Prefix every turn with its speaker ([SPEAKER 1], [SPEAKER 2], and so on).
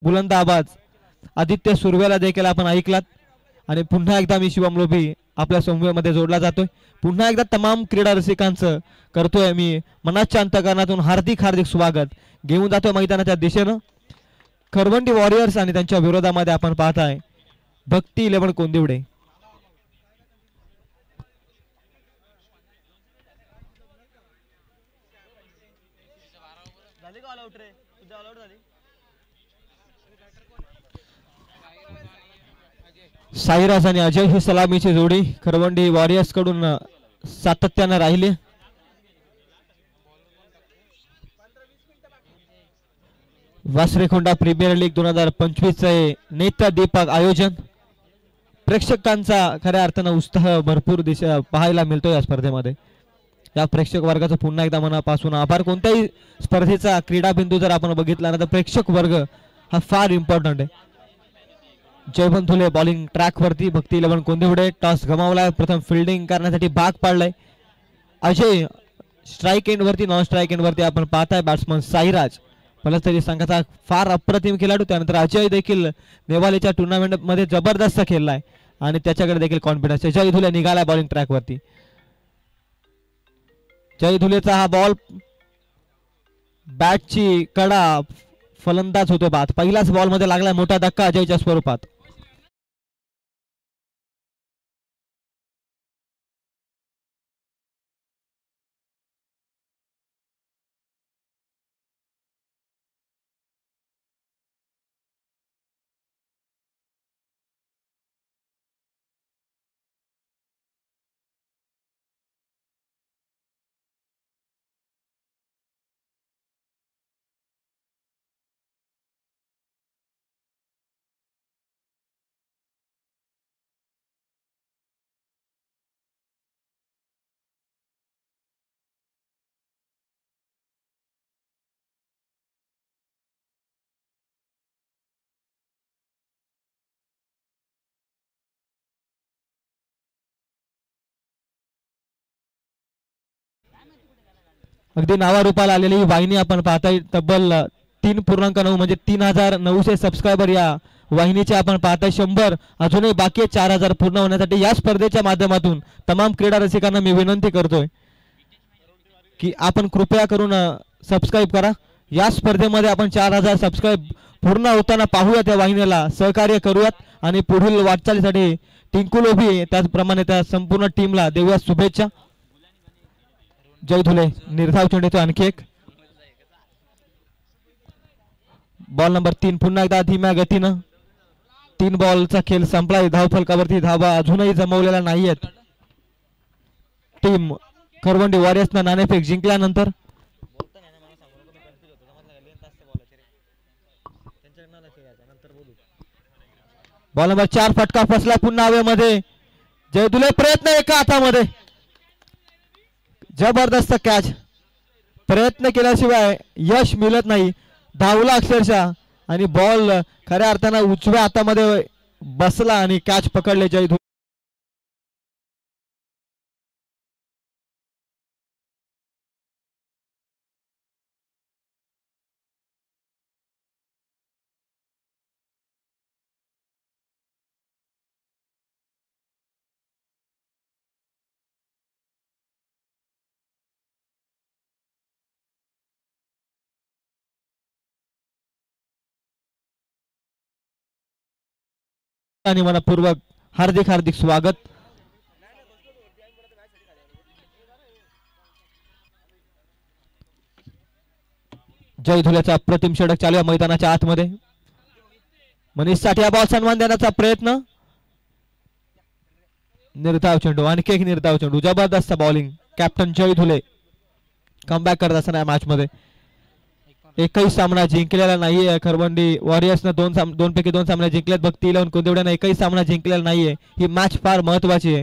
[SPEAKER 1] बुलंद आवाज आदित्य सुरवेला देखील आपण ऐकलात. आणि पुन्हा एकदा मी शिवम लोभी आपल्या समूहामध्ये जोडला जातोय. पुन्हा एकदा तमाम क्रीडा रसिकांचं करतोय मी मनाच्या अंतकरणातून हार्दिक हार्दिक स्वागत. घेऊन जातोय मैदानाच्या दिशेनं खरवंडी वॉरियर्स आणि त्यांच्या विरोधामध्ये आपण पाहताय भक्ती 11 कोंदिवडे. साईराज आणि अजय ही सलामीची जोडी खरवंडी वॉरियर्स कडून सातत्यानं राहिली. वासरेखोंडा प्रीमियर लीग 2025 चे नेत्र दीपक आयोजन. प्रेक्षकांचा खऱ्या अर्थानं उत्साह भरपूर पाहायला मिळतो या स्पर्धेमध्ये. या प्रेक्षक वर्गाचा पुन्हा एकदा मनापासून आभार. कोणत्याही स्पर्धेचा क्रीडा बिंदू जर आपण बघितला ना तर प्रेक्षक वर्ग हा फार इम्पॉर्टंट आहे. जयवंत धुले बॉलिंग ट्रॅक वरती. भक्ती 11 कोंदिवडे टॉस गमावलाय. प्रथम फिल्डिंग करण्यासाठी भाग पाडलाय. अजय स्ट्राईक एंड वरती. नॉन स्ट्राईक एंड वरती आपण पाहताय बॅट्समन साईराज फलंदाजी संघाचा फार अप्रतिम खेळाडू. त्यानंतर अजय देखील नेवालेच्या टुर्नामेंट मध्ये जबरदस्त खेळलाय आणि त्याच्याकडे देखील कॉन्फिडन्स आहे. जय धुले निघालाय बॉलिंग ट्रॅक वरती. जय धुलेचा हा बॉल बॅटची कडा फलंदाज होतो बाद. पहिल्याच बॉल मध्ये लागला मोठा धक्का अजयच्या स्वरूपात. अगदी नावारूपाला आलेली ही वाहिनी आपण पाहताय. तब्बल 3.9 म्हणजे 3900 सबस्क्रायबर या वाहिनीचे आपण पाहताय. 100 अजूनही बाकी 4000 पूर्ण होण्यासाठी या स्पर्धेच्या माध्यमातून तमाम क्रीडा रसिकांना मी विनंती करतोय की आपण कृपया करून सबस्क्राईब करा. या स्पर्धेमध्ये आपण 4000 सबस्क्राईब पूर्ण होताना पाहूया. त्या वाहिनीला सहकार्य करूयात आणि पुढील वाटचालीसाठी टिंकू लोभी त्याचप्रमाणे त्या संपूर्ण टीमला देऊया शुभेच्छा. जय धुले निर्धाव चेंडूचा आणखी एक बॉल नंबर 3 पुन्हा एकदा धीम्या गतीनं 3 बॉलचा खेळ संपलाय. धावफलकावरती धावा अजूनही जमवलेल्या नाहीयेत. टीम खरवंडी वॉरियर्सनं नाणेफेक जिंकल्यानंतर बॉल नंबर 4 फटका फसला पुन्हा हवेमध्ये. जय धुले प्रयत्न एका हातामध्ये जबरदस्त कॅच. प्रयत्न केल्याशिवाय यश मिळत नाही. धावला अक्षरशः आणि बॉल खऱ्या अर्थानं उजव्या हातामध्ये बसला आणि कॅच पकडले जय धुले. आणि मनपूर्वक हार्दिक हार्दिक स्वागत. जय धुल्याचा अप्रतिम षटक चालू आहे मैदानाच्या आतमध्ये. मनीष साठे बॉल सन्मान देण्याचा प्रयत्न. निर्धाव चेंडू आणखी एक निर्धाव चेंडू. जबरदस्त बॉलिंग कॅप्टन जय धुले कमबॅक करत असताना या मॅच मध्ये. एकही सामना जिंकलेला नाहीये. खरवंडी वॉरियर्सनं 2 पैकी 2 सामने जिंकलेत. भक्ती 11 कोंदिवड्यानं एकही सामना जिंकलेला नाहीये. ही मॅच फार महत्वाची आहे.